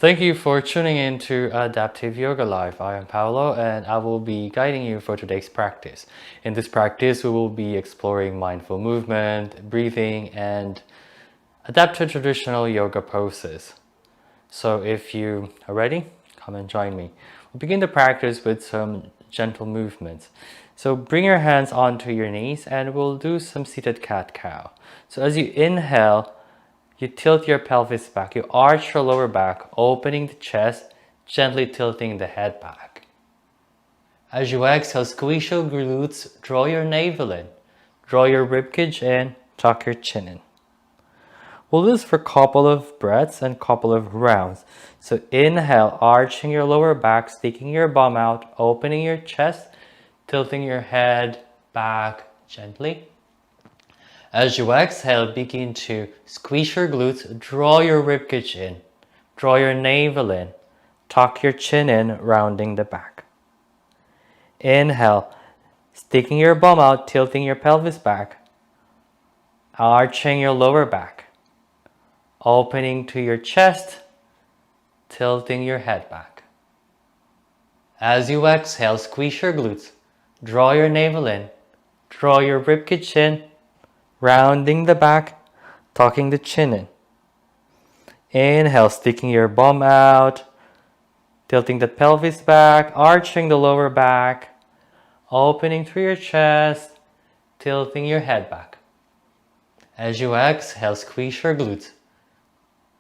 Thank you for tuning in to Adaptive Yoga Live. I am Paulo and I will be guiding you for today's practice. In this practice, we will be exploring mindful movement, breathing, and adapt to traditional yoga poses. So if you are ready, come and join me. We'll begin the practice with some gentle movements. So bring your hands onto your knees and we'll do some seated cat-cow. So as you inhale, you tilt your pelvis back, you arch your lower back, opening the chest, gently tilting the head back. As you exhale, squeeze your glutes, draw your navel in, draw your ribcage in, tuck your chin in. We'll do this for a couple of breaths and a couple of rounds. So inhale, arching your lower back, sticking your bum out, opening your chest, tilting your head back gently. As you exhale, begin to squeeze your glutes, draw your ribcage in, draw your navel in, tuck your chin in, rounding the back. Inhale, sticking your bum out, tilting your pelvis back, arching your lower back, opening to your chest, tilting your head back. As you exhale, squeeze your glutes, draw your navel in, draw your ribcage in, rounding the back, tucking the chin in. Inhale, sticking your bum out, tilting the pelvis back, arching the lower back, opening through your chest, tilting your head back. As you exhale, squeeze your glutes,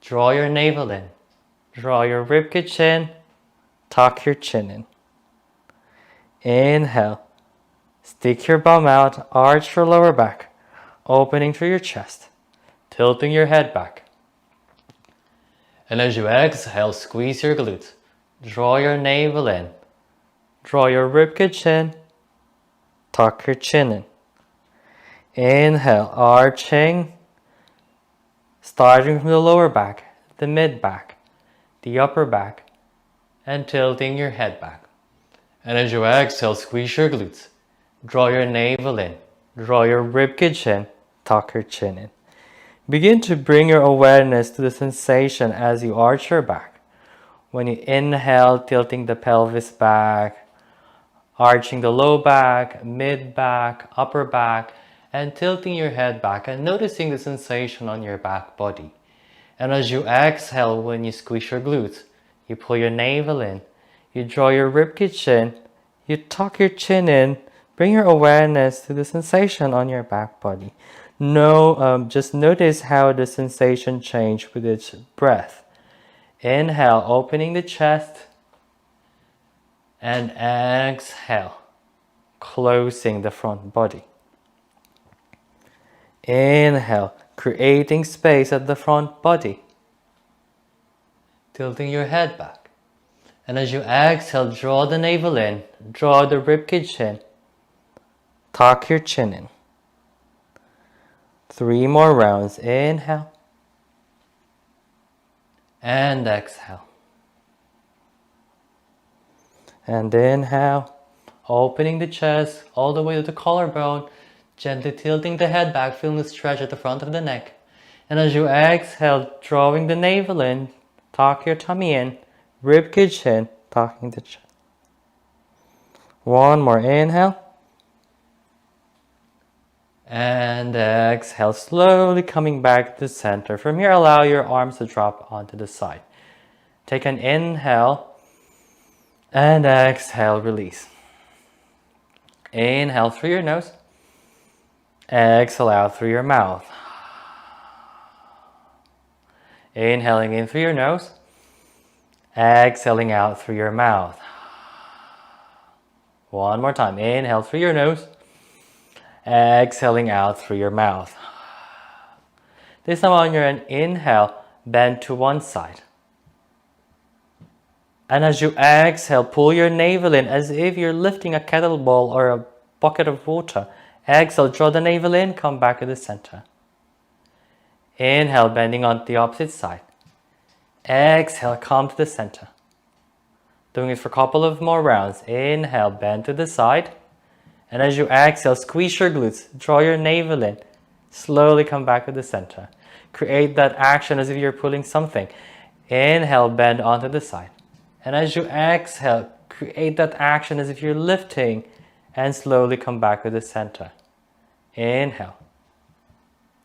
draw your navel in, draw your ribcage in, tuck your chin in. Inhale, stick your bum out, arch your lower back, opening through your chest, tilting your head back. And as you exhale, squeeze your glutes, draw your navel in, draw your ribcage in, tuck your chin in. Inhale, arching, starting from the lower back, the mid back, the upper back, and tilting your head back. And as you exhale, squeeze your glutes, draw your navel in, draw your ribcage in, tuck your chin in. Begin to bring your awareness to the sensation as you arch your back. When you inhale, tilting the pelvis back, arching the low back, mid back, upper back, and tilting your head back and noticing the sensation on your back body. And as you exhale, when you squeeze your glutes, you pull your navel in, you draw your ribcage in, you tuck your chin in. Bring your awareness to the sensation on your back body. Just notice how the sensation changes with each breath. Inhale, opening the chest, and exhale, closing the front body. Inhale, creating space at the front body, tilting your head back. And as you exhale, draw the navel in, draw the ribcage in, tuck your chin in. 3 more rounds. Inhale. And exhale. And inhale. Opening the chest all the way to the collarbone. Gently tilting the head back, feeling the stretch at the front of the neck. And as you exhale, drawing the navel in, tuck your tummy in, ribcage in, tucking the chest. 1 more. Inhale. And exhale, slowly coming back to the center. From here, allow your arms to drop onto the side. Take an inhale and exhale, release. Inhale through your nose. Exhale out through your mouth. Inhaling in through your nose. Exhaling out through your mouth. 1 more time. Inhale through your nose. Exhaling out through your mouth. This time on your inhale, bend to one side. And as you exhale, pull your navel in as if you're lifting a kettlebell or a bucket of water. Exhale, draw the navel in, come back to the center. Inhale, bending on the opposite side. Exhale, come to the center. Doing it for a couple of more rounds. Inhale, bend to the side. And as you exhale, squeeze your glutes, draw your navel in, slowly come back to the center. Create that action as if you're pulling something. Inhale, bend onto the side. And as you exhale, create that action as if you're lifting and slowly come back to the center. Inhale.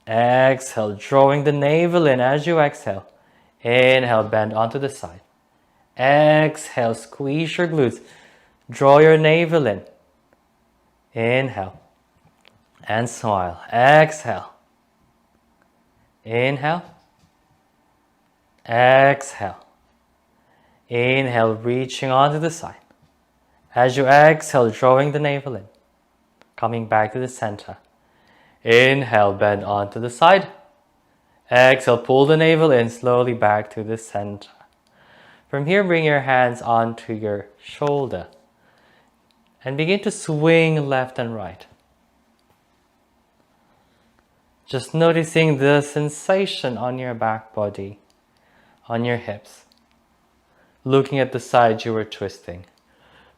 Exhale, drawing the navel in as you exhale. Inhale, bend onto the side. Exhale, squeeze your glutes. Draw your navel in. Inhale. And smile. Exhale. Inhale. Exhale. Inhale, reaching onto the side. As you exhale, drawing the navel in. Coming back to the center. Inhale, bend onto the side. Exhale, pull the navel in slowly back to the center. From here, bring your hands onto your shoulder and begin to swing left and right. Just noticing the sensation on your back body, on your hips. Looking at the side you were twisting,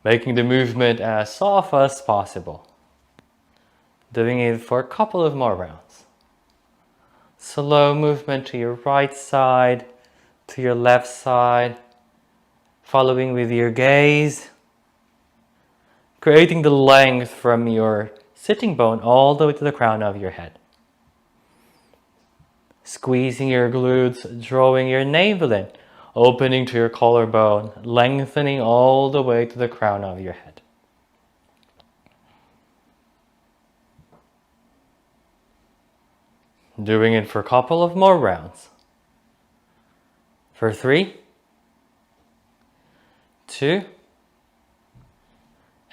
making the movement as soft as possible. Doing it for a couple of more rounds. Slow movement to your right side, to your left side, following with your gaze, creating the length from your sitting bone all the way to the crown of your head. Squeezing your glutes, drawing your navel in, opening to your collarbone, lengthening all the way to the crown of your head. Doing it for a couple of more rounds. For 3, 2,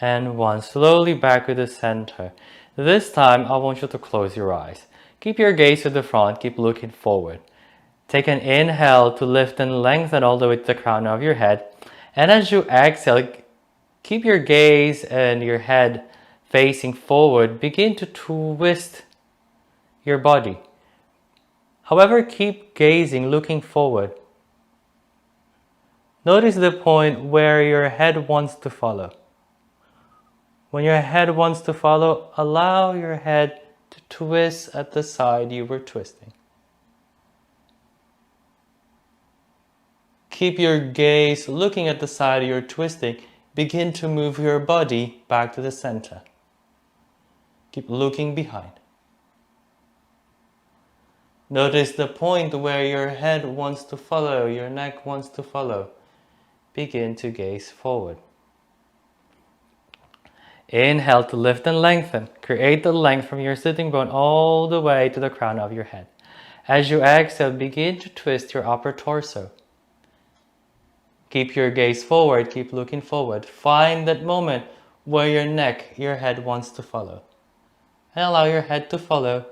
and 1. Slowly back to the center. This time, I want you to close your eyes. Keep your gaze to the front, keep looking forward. Take an inhale to lift and lengthen all the way to the crown of your head. And as you exhale, keep your gaze and your head facing forward. Begin to twist your body. However, keep gazing, looking forward. Notice the point where your head wants to follow. When your head wants to follow, allow your head to twist at the side you were twisting. Keep your gaze looking at the side you're twisting. Begin to move your body back to the center. Keep looking behind. Notice the point where your head wants to follow, your neck wants to follow. Begin to gaze forward. Inhale to lift and lengthen. Create the length from your sitting bone all the way to the crown of your head. As you exhale, begin to twist your upper torso. Keep your gaze forward, keep looking forward. Find that moment where your neck, your head wants to follow. And allow your head to follow,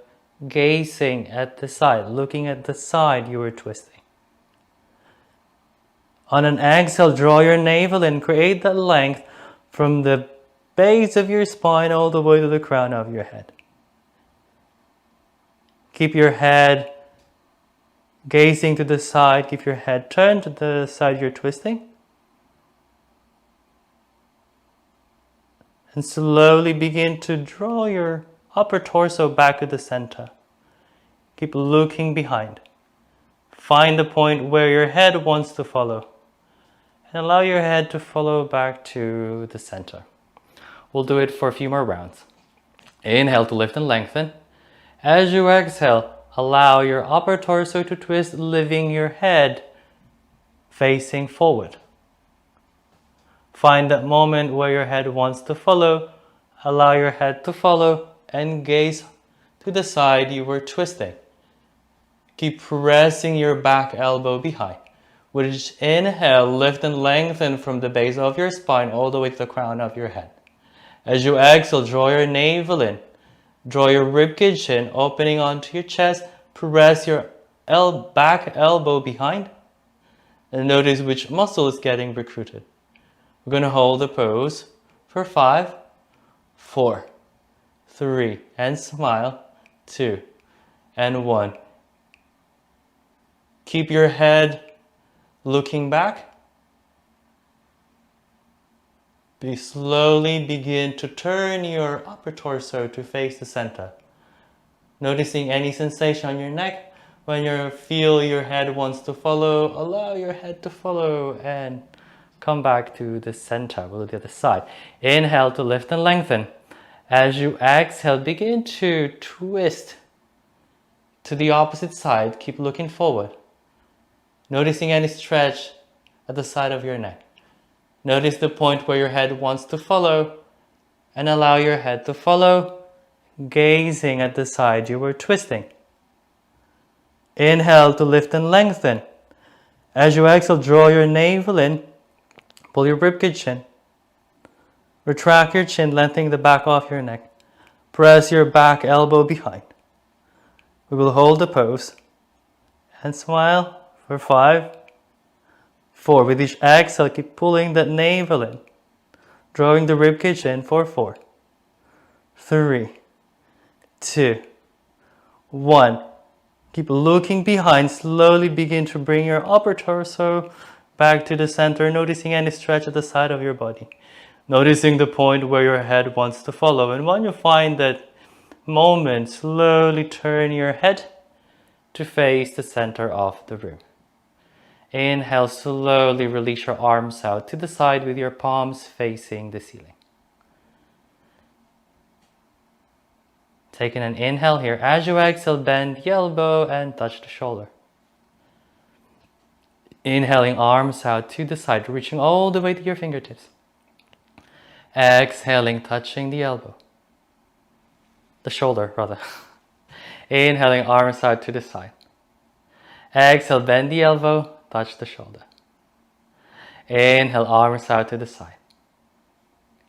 gazing at the side, looking at the side you were twisting. On an exhale, draw your navel in, create that length from the base of your spine all the way to the crown of your head. Keep your head gazing to the side, keep your head turned to the side you're twisting. And slowly begin to draw your upper torso back to the center. Keep looking behind. Find the point where your head wants to follow. And allow your head to follow back to the center. We'll do it for a few more rounds. Inhale to lift and lengthen. As you exhale, allow your upper torso to twist, leaving your head facing forward. Find that moment where your head wants to follow. Allow your head to follow and gaze to the side you were twisting. Keep pressing your back elbow behind. With each inhale, lift and lengthen from the base of your spine all the way to the crown of your head. As you exhale, draw your navel in. Draw your ribcage in, opening onto your chest. Press your back elbow behind. And notice which muscle is getting recruited. We're going to hold the pose for 5, 4, 3, and smile, 2, and 1. Keep your head looking back. Slowly begin to turn your upper torso to face the center. Noticing any sensation on your neck, When you feel your head wants to follow, allow your head to follow and come back to the center. We'll do the other side. Inhale to lift and lengthen. As you exhale, begin to twist to the opposite side. Keep looking forward. Noticing any stretch at the side of your neck. Notice the point where your head wants to follow and allow your head to follow, gazing at the side you were twisting. Inhale to lift and lengthen. As you exhale, draw your navel in, pull your ribcage in. Retract your chin, lengthening the back of your neck. Press your back elbow behind. We will hold the pose and smile for 5, 4. With each exhale, keep pulling that navel in, drawing the ribcage in for 4, 3, 2, 1. Keep looking behind. Slowly begin to bring your upper torso back to the center, noticing any stretch at the side of your body. Noticing the point where your head wants to follow. And when you find that moment, slowly turn your head to face the center of the room. Inhale, slowly release your arms out to the side with your palms facing the ceiling. Taking an inhale here. As you exhale, bend the elbow and touch the shoulder. Inhaling, arms out to the side, reaching all the way to your fingertips. Exhaling, touching the elbow. The shoulder, rather. Inhaling, arms out to the side. Exhale, bend the elbow, touch the shoulder. Inhale, arms out to the side.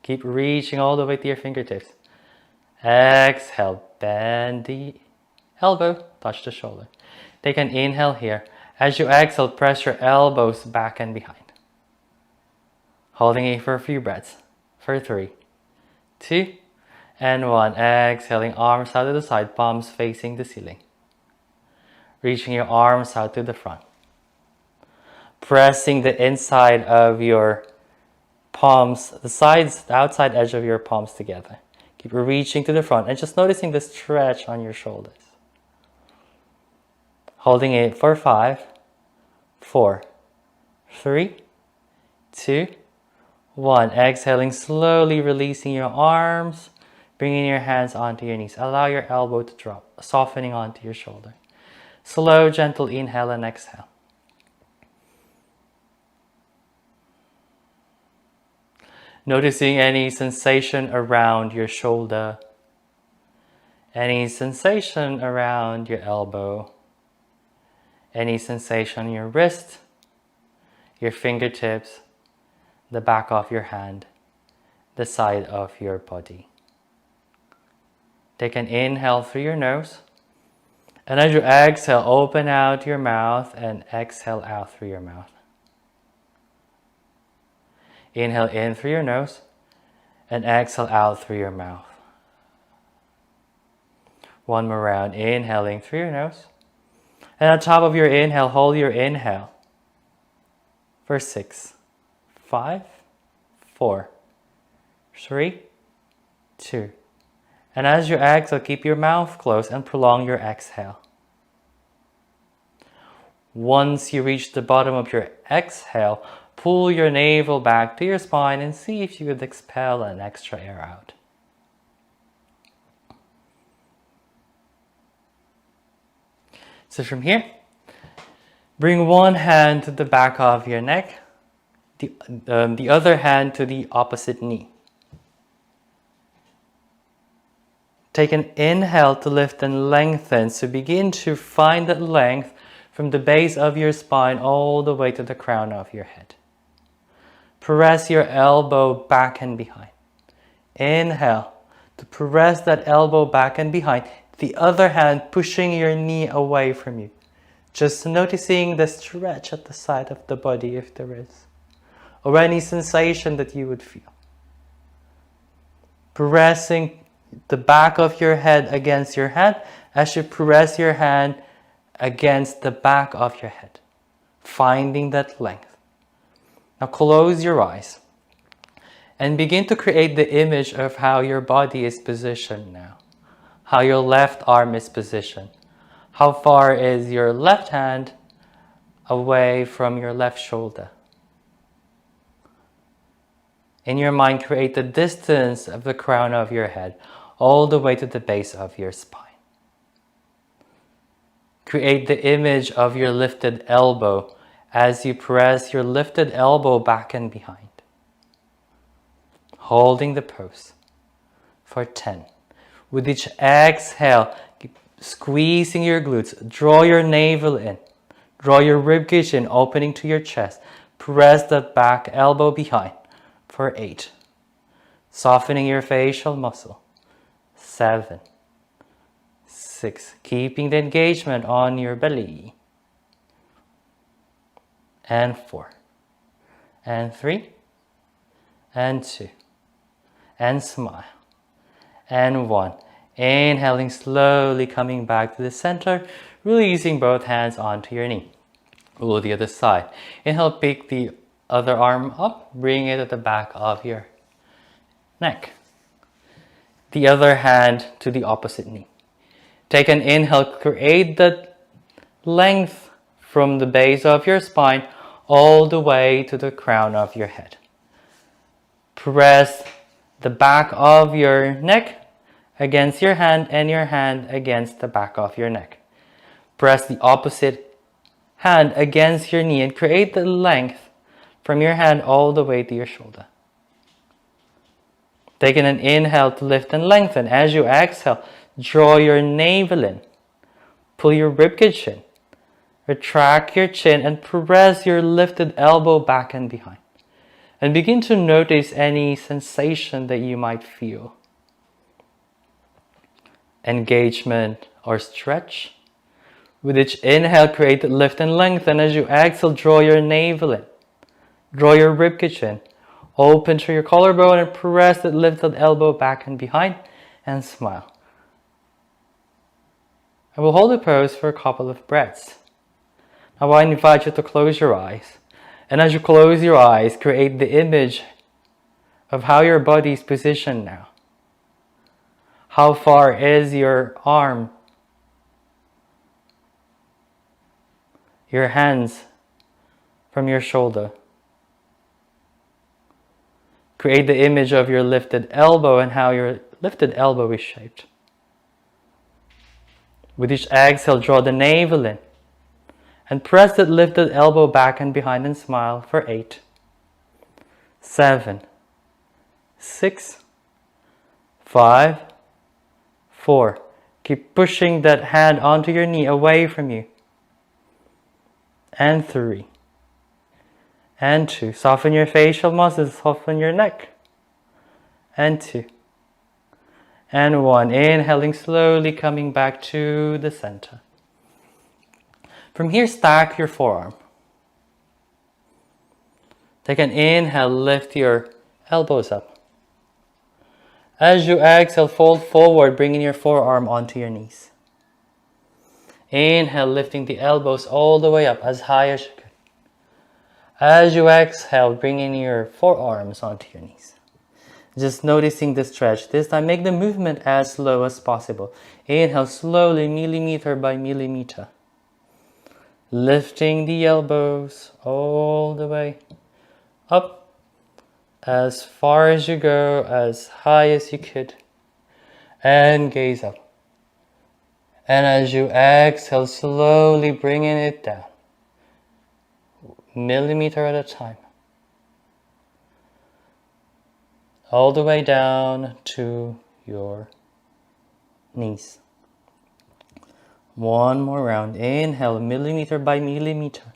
Keep reaching all the way to your fingertips. Exhale, bend the elbow, touch the shoulder. Take an inhale here. As you exhale, press your elbows back and behind. Holding it for a few breaths. For 3, 2, and 1. Exhaling, arms out to the side, palms facing the ceiling. Reaching your arms out to the front. Pressing the inside of your palms, the sides, the outside edge of your palms together. Keep reaching to the front and just noticing the stretch on your shoulders. Holding it for 5, 4, 3, 2, 1. Exhaling, slowly releasing your arms, bringing your hands onto your knees. Allow your elbow to drop, softening onto your shoulder. Slow, gentle inhale and exhale. Noticing any sensation around your shoulder, any sensation around your elbow, any sensation in your wrist, your fingertips, the back of your hand, the side of your body. Take an inhale through your nose, and as you exhale, open out your mouth and exhale out through your mouth. Inhale in through your nose and exhale out through your mouth. One more round, inhaling through your nose. And on top of your inhale, hold your inhale for 6, 5, 4, 3, 2. And as you exhale, keep your mouth closed and prolong your exhale. Once you reach the bottom of your exhale, pull your navel back to your spine and see if you could expel an extra air out. So from here, bring one hand to the back of your neck, the other hand to the opposite knee. Take an inhale to lift and lengthen. So begin to find that length from the base of your spine all the way to the crown of your head. Press your elbow back and behind. Inhale to press that elbow back and behind. The other hand pushing your knee away from you. Just noticing the stretch at the side of the body if there is, or any sensation that you would feel. Pressing the back of your head against your hand as you press your hand against the back of your head, finding that length. Now close your eyes and begin to create the image of how your body is positioned now, how your left arm is positioned, How far is your left hand away from your left shoulder? In your mind, create the distance of the crown of your head all the way to the base of your spine. Create the image of your lifted elbow as you press your lifted elbow back and behind. Holding the pose for 10. With each exhale, keep squeezing your glutes. Draw your navel in. Draw your ribcage in, opening to your chest. Press the back elbow behind for 8. Softening your facial muscle. 7. 6. Keeping the engagement on your belly. And 4. And 3. And 2. And smile. And 1. Inhaling slowly, coming back to the center, releasing both hands onto your knee. Roll the other side. Inhale, pick the other arm up, bring it at the back of your neck. The other hand to the opposite knee. Take an inhale, create the length from the base of your spine all the way to the crown of your head. Press the back of your neck against your hand and your hand against the back of your neck. Press the opposite hand against your knee and create the length from your hand all the way to your shoulder. Taking an inhale to lift and lengthen. As you exhale, draw your navel in. Pull your ribcage in. Retract your chin and press your lifted elbow back and behind. And begin to notice any sensation that you might feel. Engagement or stretch. With each inhale, create lift and lengthen. As you exhale, draw your navel in. Draw your ribcage in. Open to your collarbone and press that lifted elbow back and behind and smile. I will hold the pose for a couple of breaths. Now I invite you to close your eyes. And as you close your eyes, create the image of how your body is positioned now. How far is your arm, your hands from your shoulder? Create the image of your lifted elbow and how your lifted elbow is shaped. With each exhale, draw the navel in. And press that lifted elbow back and behind and smile for 8, 7, 6, 5, 4. Keep pushing that hand onto your knee away from you. And 3. And 2. Soften your facial muscles, soften your neck. And 2. And 1. Inhaling slowly, coming back to the center. From here, stack your forearm. Take an inhale, lift your elbows up. As you exhale, fold forward, bringing your forearm onto your knees. Inhale, lifting the elbows all the way up as high as you could. As you exhale, bringing your forearms onto your knees. Just noticing the stretch. This time, make the movement as slow as possible. Inhale slowly, millimeter by millimeter. Lifting the elbows all the way up, as far as you go, as high as you could, and gaze up. And as you exhale, slowly bringing it down, millimeter at a time, all the way down to your knees. One more round. Inhale, millimeter by millimeter.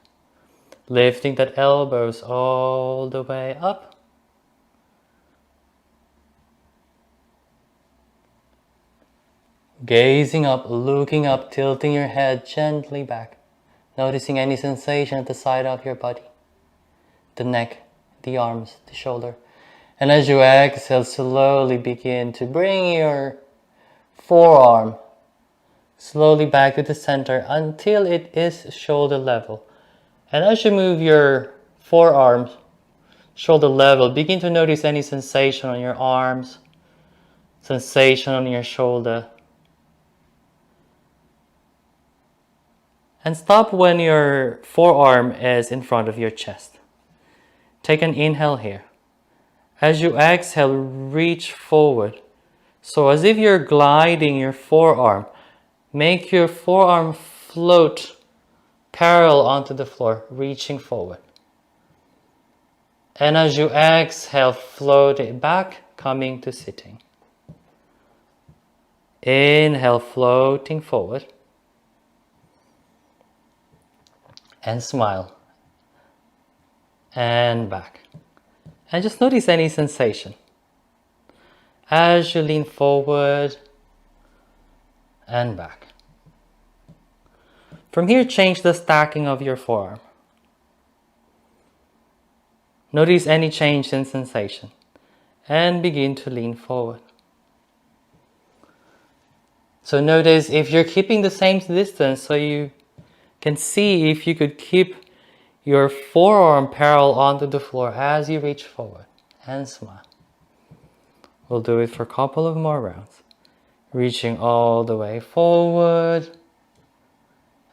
Lifting that elbows all the way up. Gazing up, looking up, tilting your head gently back. Noticing any sensation at the side of your body. The neck, the arms, the shoulder. And as you exhale, slowly begin to bring your forearm slowly back to the center until it is shoulder level. And as you move your forearms shoulder level, begin to notice any sensation on your arms, sensation on your shoulder. And stop when your forearm is in front of your chest. Take an inhale here. As you exhale, reach forward. So as if you're gliding your forearm, make your forearm float parallel onto the floor, reaching forward. And as you exhale, float it back, coming to sitting. Inhale, floating forward. And smile. And back. And just notice any sensation. As you lean forward and back. From here, change the stacking of your forearm. Notice any change in sensation and begin to lean forward. So notice if you're keeping the same distance, so you can see if you could keep your forearm parallel onto the floor as you reach forward and smile. We'll do it for a couple of more rounds. Reaching all the way forward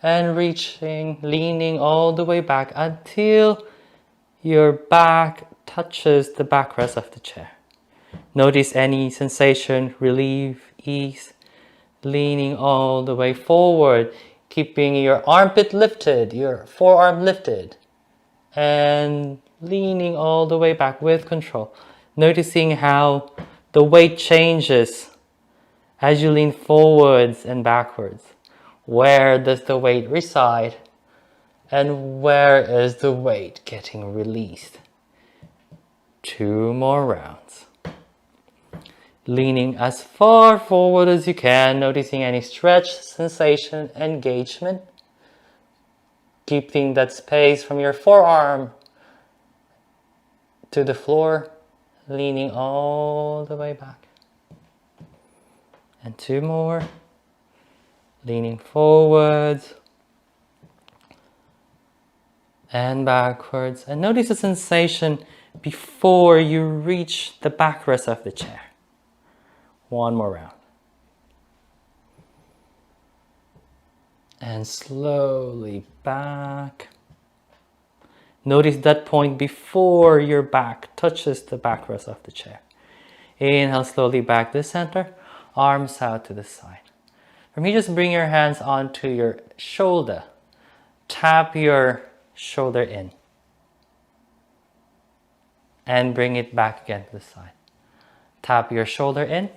and reaching, leaning all the way back until your back touches the backrest of the chair. Notice any sensation, relief, ease, leaning all the way forward, keeping your armpit lifted, your forearm lifted, and leaning all the way back with control. Noticing how the weight changes as you lean forwards and backwards. Where does the weight reside? And where is the weight getting released? 2 more rounds. Leaning as far forward as you can, noticing any stretch, sensation, engagement. Keeping that space from your forearm to the floor, leaning all the way back. And 2 more. Leaning forwards and backwards. And notice the sensation before you reach the backrest of the chair. 1 more round. And slowly back. Notice that point before your back touches the backrest of the chair. Inhale slowly back to the center, arms out to the side. From here, just bring your hands onto your shoulder. Tap your shoulder in. And bring it back again to the side. Tap your shoulder in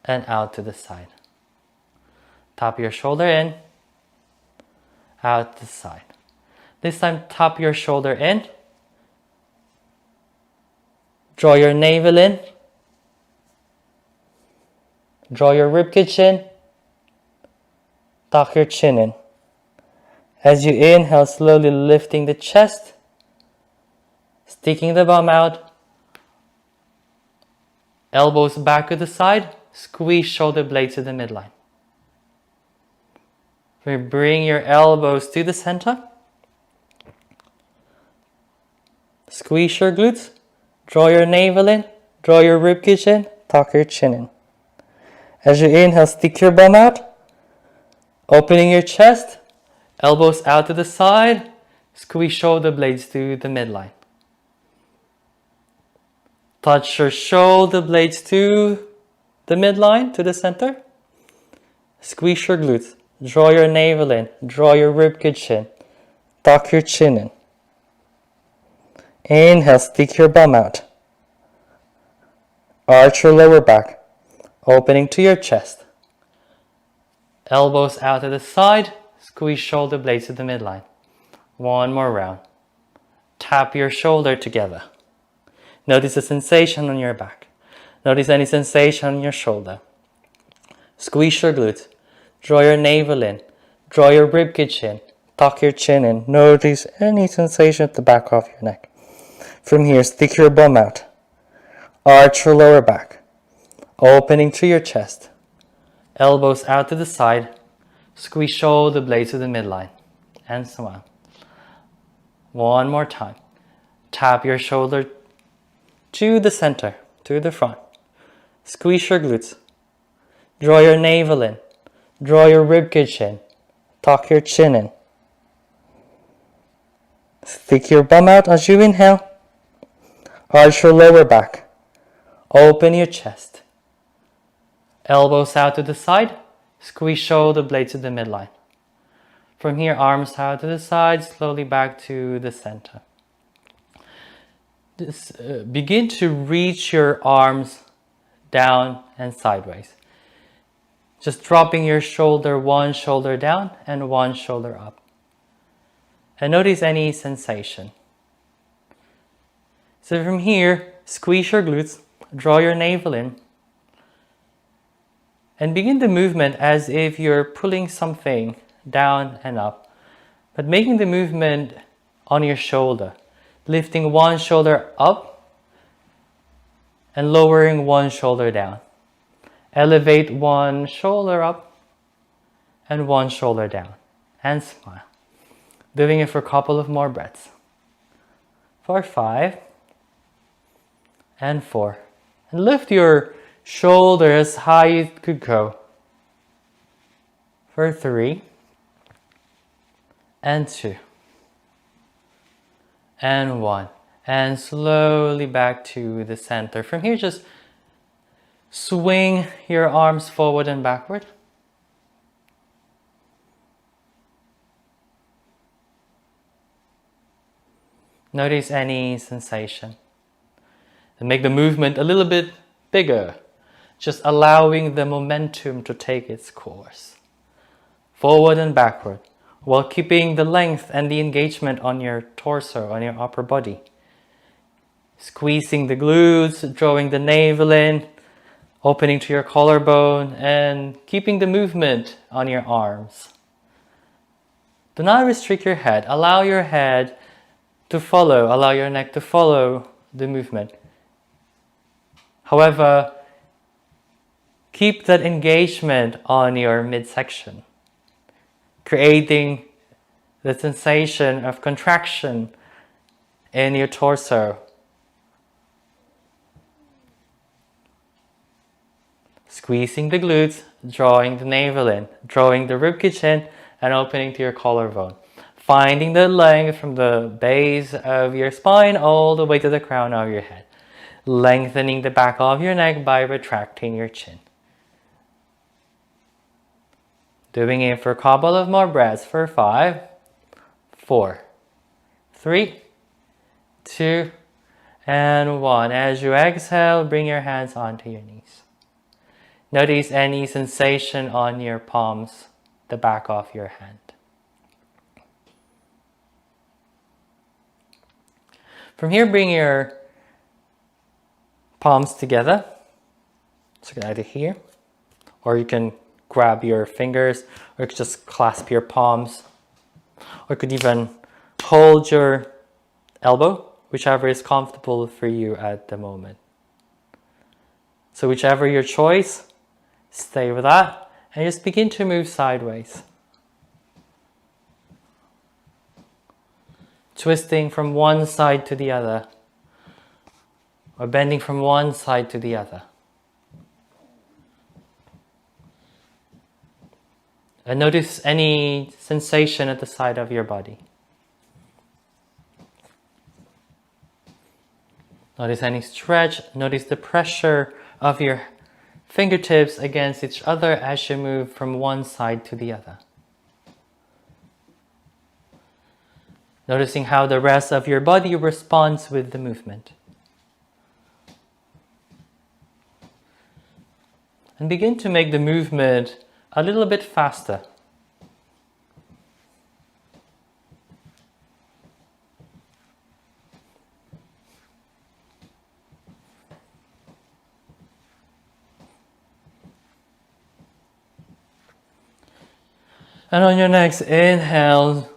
and out to the side. Tap your shoulder in, out to the side. This time, tap your shoulder in. Draw your navel in. Draw your ribcage in. Tuck your chin in. As you inhale, slowly lifting the chest, sticking the bum out, elbows back to the side, squeeze shoulder blades to the midline. We bring your elbows to the center, squeeze your glutes, draw your navel in, draw your ribcage in, tuck your chin in. As you inhale, stick your bum out, opening your chest, elbows out to the side, squeeze shoulder blades to the midline. Touch your shoulder blades to the midline, to the center. Squeeze your glutes, draw your navel in, draw your ribcage in, tuck your chin in. Inhale, stick your bum out. Arch your lower back, opening to your chest. Elbows out to the side, squeeze shoulder blades to the midline. 1 more round. Tap your shoulder together. Notice the sensation on your back. Notice any sensation on your shoulder. Squeeze your glutes. Draw your navel in. Draw your ribcage in. Tuck your chin in. Notice any sensation at the back of your neck. From here, stick your bum out. Arch your lower back. Opening to your chest. Elbows out to the side. Squeeze shoulder blades to the midline. And smile. 1 more time. Tap your shoulder to the center, to the front. Squeeze your glutes. Draw your navel in. Draw your ribcage in. tuck your chin in. Stick your bum out as you inhale. Arch your lower back. Open your chest. Elbows out to the side. Squeeze shoulder blades to the midline. From here, arms out to the side, slowly back to the center. Begin to reach your arms down and sideways. Just dropping your shoulder, one shoulder down and one shoulder up. And notice any sensation. So from here, squeeze your glutes, draw your navel in, and begin the movement as if you're pulling something down and up, but making the movement on your shoulder, lifting one shoulder up and lowering one shoulder down. Elevate one shoulder up and one shoulder down, and smile. Doing it for a couple of more breaths. For 5 and 4. And lift your shoulder as high as it could go. For 3 and 2 and 1. And slowly back to the center. From here, just swing your arms forward and backward. Notice any sensation. And make the movement a little bit bigger, just allowing the momentum to take its course. Forward and backward, while keeping the length and the engagement on your torso, on your upper body. Squeezing the glutes, drawing the navel in, opening to your collarbone, and keeping the movement on your arms. Do not restrict your head. Allow your head to follow, allow your neck to follow the movement. However, keep that engagement on your midsection, creating the sensation of contraction in your torso. Squeezing the glutes, drawing the navel in, drawing the ribcage in, and opening to your collarbone. Finding the length from the base of your spine all the way to the crown of your head. Lengthening the back of your neck by retracting your chin. Doing it for a couple of more breaths for 5, 4, 3, 2, and 1. As you exhale, bring your hands onto your knees. Notice any sensation on your palms, the back of your hand. From here, bring your palms together. So you can either here, or you can grab your fingers, or you could just clasp your palms, or you could even hold your elbow, whichever is comfortable for you at the moment. So whichever your choice, stay with that, and just begin to move sideways. Twisting from one side to the other, or bending from one side to the other. And notice any sensation at the side of your body. Notice any stretch, notice the pressure of your fingertips against each other as you move from one side to the other. Noticing how the rest of your body responds with the movement. And begin to make the movement a little bit faster. And on your next inhale,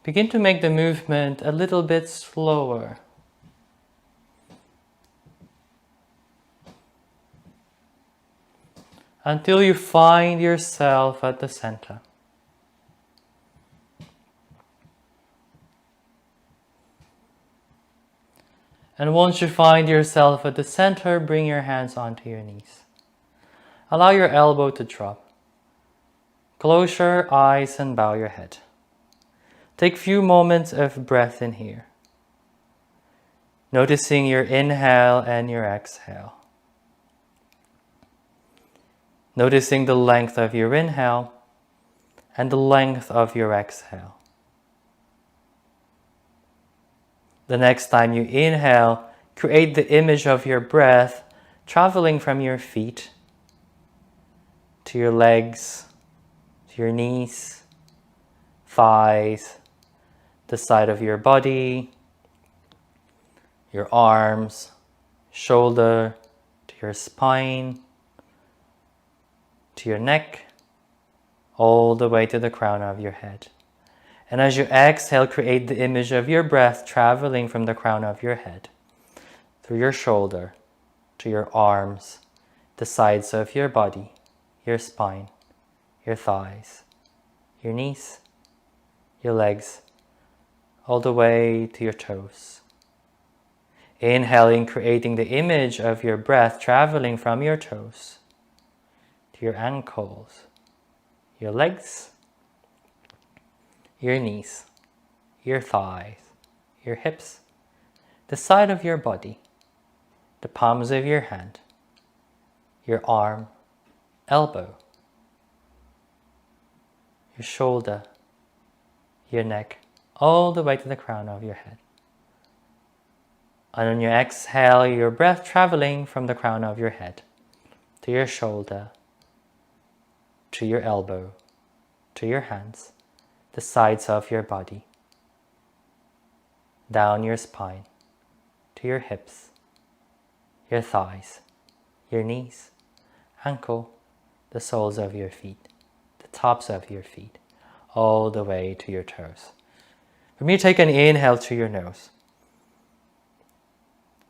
begin to make the movement a little bit slower. Until you find yourself at the center. And once you find yourself at the center, bring your hands onto your knees. Allow your elbow to drop. Close your eyes and bow your head. Take a few moments of breath in here, noticing your inhale and your exhale. Noticing the length of your inhale and the length of your exhale. The next time you inhale, create the image of your breath traveling from your feet to your legs, to your knees, thighs, the side of your body, your arms, shoulder, to your spine, to your neck, all the way to the crown of your head. And as you exhale, create the image of your breath traveling from the crown of your head, through your shoulder, to your arms, the sides of your body, your spine, your thighs, your knees, your legs, all the way to your toes. Inhaling, creating the image of your breath traveling from your toes to your ankles, your legs, your knees, your thighs, your hips, the side of your body, the palms of your hand, your arm, elbow, your shoulder, your neck, all the way to the crown of your head. And on your exhale, your breath traveling from the crown of your head to your shoulder, to your elbow, to your hands, the sides of your body, down your spine, to your hips, your thighs, your knees, ankle, the soles of your feet, the tops of your feet, all the way to your toes. From here, take an inhale through your nose,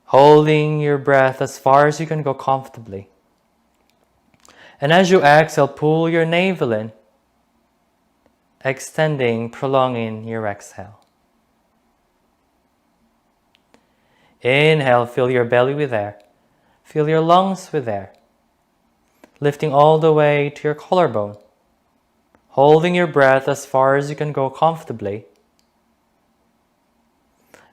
holding your breath as far as you can go comfortably. And as you exhale, pull your navel in, extending, prolonging your exhale. Inhale, fill your belly with air. Fill your lungs with air, lifting all the way to your collarbone, holding your breath as far as you can go comfortably.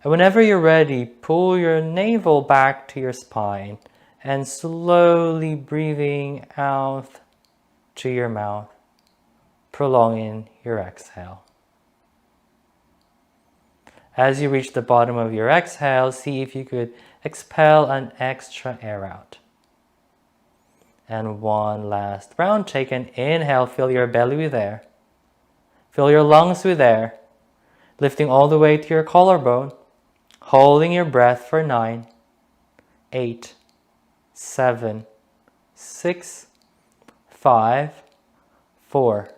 And whenever you're ready, pull your navel back to your spine and slowly breathing out to your mouth, prolonging your exhale. As you reach the bottom of your exhale, see if you could expel an extra air out. And one last round. Take an inhale, fill your belly with air. Fill your lungs with air, lifting all the way to your collarbone, holding your breath for 9, 8, 7, 6, 5, 4,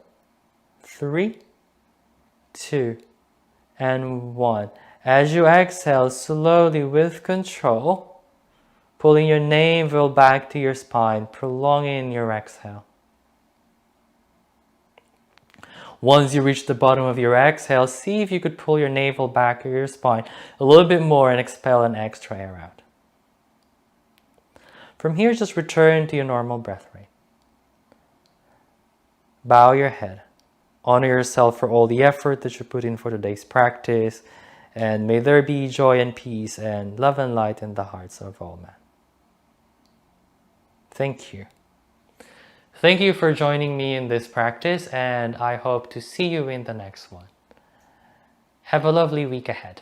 3, 2, and 1. As you exhale, slowly with control, pulling your navel back to your spine, prolonging your exhale. Once you reach the bottom of your exhale, see if you could pull your navel back to your spine a little bit more and expel an extra air out. From here, just return to your normal breath rate. Bow your head. Honor yourself for all the effort that you put in for today's practice, and may there be joy and peace and love and light in the hearts of all men. Thank you. Thank you for joining me in this practice, and I hope to see you in the next one. Have a lovely week ahead.